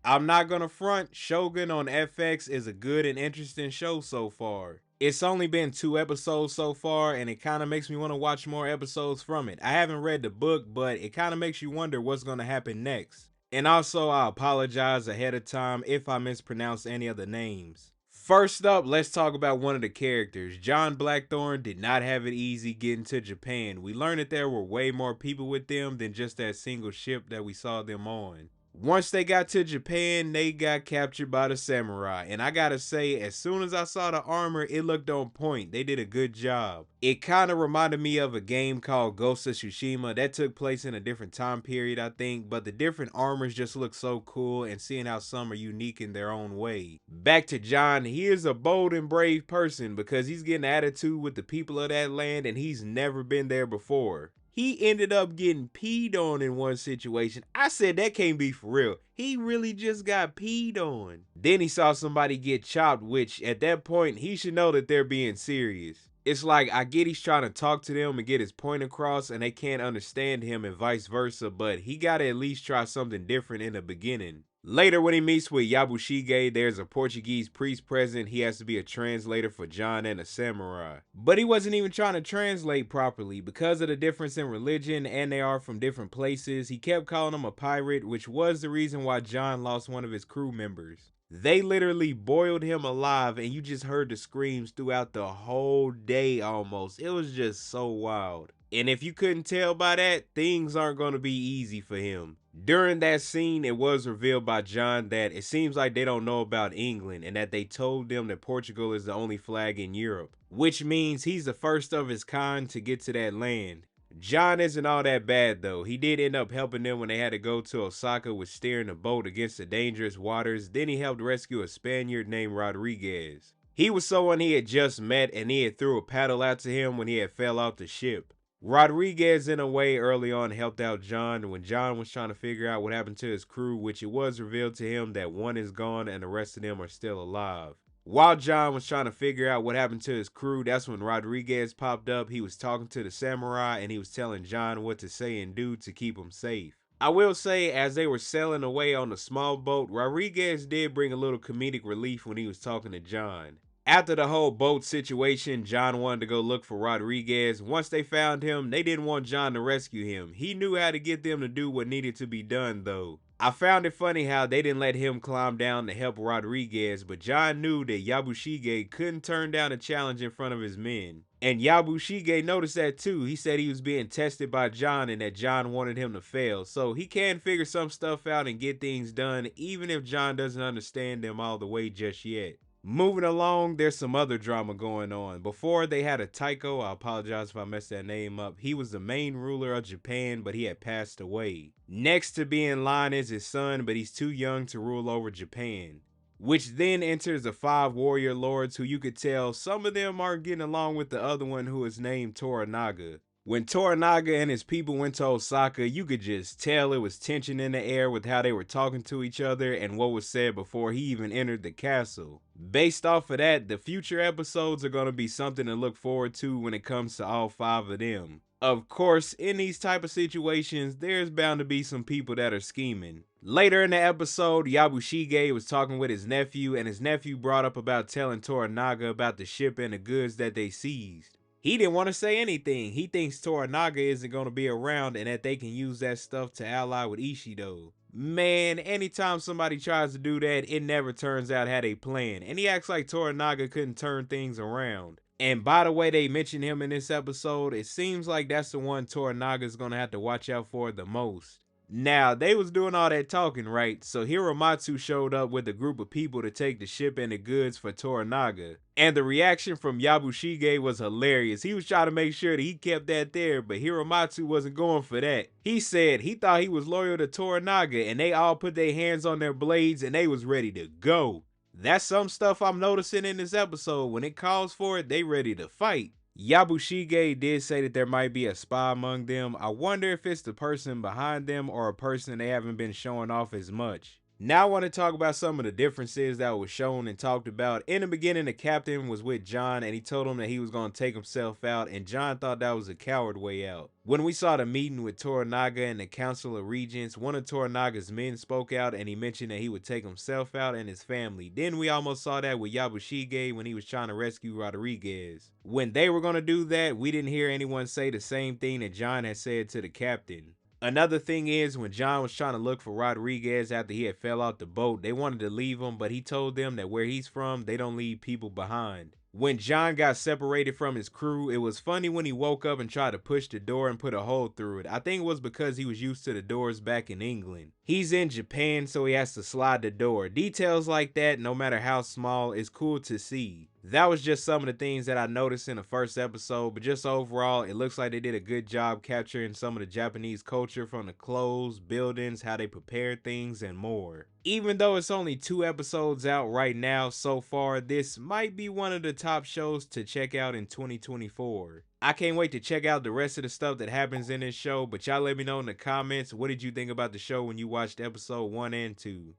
I'm not gonna front, Shogun on FX is a good and interesting show so far. It's only been 2 episodes so far, and it kind of makes me want to watch more episodes from it. I haven't read the book, but it kind of makes you wonder what's gonna happen next. And also, I apologize ahead of time if I mispronounce any of the names. First up, let's talk about one of the characters. John Blackthorne did not have it easy getting to Japan. We learned that there were way more people with them than just that single ship that we saw them on. Once they got to Japan, they got captured by the samurai. And I gotta say, as soon as I saw the armor, it looked on point. They did a good job. It kind of reminded me of a game called Ghost of Tsushima that took place in a different time period, I think. But the different armors just look so cool, and seeing how some are unique in their own way. Back to John, he is a bold and brave person because he's getting attitude with the people of that land and he's never been there before. He ended up getting peed on in one situation. I said that can't be for real. He really just got peed on. Then he saw somebody get chopped, which at that point he should know that they're being serious. It's like, I get he's trying to talk to them and get his point across and they can't understand him and vice versa, but he gotta at least try something different in the beginning. Later, when he meets with Yabushige, there's a Portuguese priest present. He has to be a translator for John and a samurai. But he wasn't even trying to translate properly because of the difference in religion and they are from different places. He kept calling him a pirate, which was the reason why John lost one of his crew members. They literally boiled him alive and you just heard the screams throughout the whole day almost. It was just so wild. And if you couldn't tell by that, things aren't going to be easy for him. During that scene, it was revealed by John that it seems like they don't know about England and that they told them that Portugal is the only flag in Europe, which means he's the first of his kind to get to that land. John isn't all that bad though. He did end up helping them when they had to go to Osaka with steering the boat against the dangerous waters. Then he helped rescue a Spaniard named Rodriguez. He was someone he had just met and he had threw a paddle out to him when he had fell off the ship. Rodriguez in a way early on helped out John when John was trying to figure out what happened to his crew, which it was revealed to him that one is gone and the rest of them are still alive. While John was trying to figure out what happened to his crew, that's when Rodriguez popped up. He was talking to the samurai and he was telling John what to say and do to keep him safe. I will say, as they were sailing away on the small boat, Rodriguez did bring a little comedic relief when he was talking to John. After the whole boat situation, John wanted to go look for Rodriguez. Once they found him, they didn't want John to rescue him. He knew how to get them to do what needed to be done though. I found it funny how they didn't let him climb down to help Rodriguez, but John knew that Yabushige couldn't turn down a challenge in front of his men. And Yabushige noticed that too. He said he was being tested by John and that John wanted him to fail. So he can figure some stuff out and get things done even if John doesn't understand them all the way just yet. Moving along, there's some other drama going on. Before they had a Taiko, I apologize if I messed that name up. He was the main ruler of Japan, but he had passed away. Next to be in line is his son, but he's too young to rule over Japan. Which then enters the 5 warrior lords who you could tell some of them aren't getting along with the other one who is named Toranaga. When Toranaga and his people went to Osaka, you could just tell it was tension in the air with how they were talking to each other and what was said before he even entered the castle. Based off of that, the future episodes are going to be something to look forward to when it comes to all 5 of them. Of course, in these type of situations, there's bound to be some people that are scheming. Later in the episode, Yabushige was talking with his nephew and his nephew brought up about telling Toranaga about the ship and the goods that they seized. He didn't want to say anything. He thinks Toranaga isn't going to be around and that they can use that stuff to ally with Ishido. Man, anytime somebody tries to do that, it never turns out how they plan. And he acts like Toranaga couldn't turn things around. And by the way they mentioned him in this episode, it seems like that's the one Toranaga's going to have to watch out for the most. Now, they was doing all that talking, right? So Hiromatsu showed up with a group of people to take the ship and the goods for Toranaga. And the reaction from Yabushige was hilarious. He was trying to make sure that he kept that there, but Hiromatsu wasn't going for that. He said he thought he was loyal to Toranaga and they all put their hands on their blades and they was ready to go. That's some stuff I'm noticing in this episode. When it calls for it, they ready to fight. Yabushige did say that there might be a spy among them. I wonder if it's the person behind them or a person they haven't been showing off as much. Now I want to talk about some of the differences that was shown and talked about. In the beginning, the captain was with John and he told him that he was going to take himself out, and John thought that was a coward way out. When we saw the meeting with Toranaga and the Council of Regents, one of Toranaga's men spoke out and he mentioned that he would take himself out and his family. Then we almost saw that with Yabushige when he was trying to rescue Rodriguez. When they were going to do that, we didn't hear anyone say the same thing that John had said to the captain. Another thing is, when John was trying to look for Rodriguez after he had fell out the boat, they wanted to leave him, but he told them that where he's from, they don't leave people behind. When John got separated from his crew, it was funny when he woke up and tried to push the door and put a hole through it. I think it was because he was used to the doors back in England. He's in Japan, so he has to slide the door. Details like that, no matter how small, is cool to see. That was just some of the things that I noticed in the first episode, but just overall, it looks like they did a good job capturing some of the Japanese culture, from the clothes, buildings, how they prepare things, and more. Even though it's only 2 episodes out right now so far, this might be one of the top shows to check out in 2024. I can't wait to check out the rest of the stuff that happens in this show, but y'all let me know in the comments, what did you think about the show when you watched episode 1 and 2?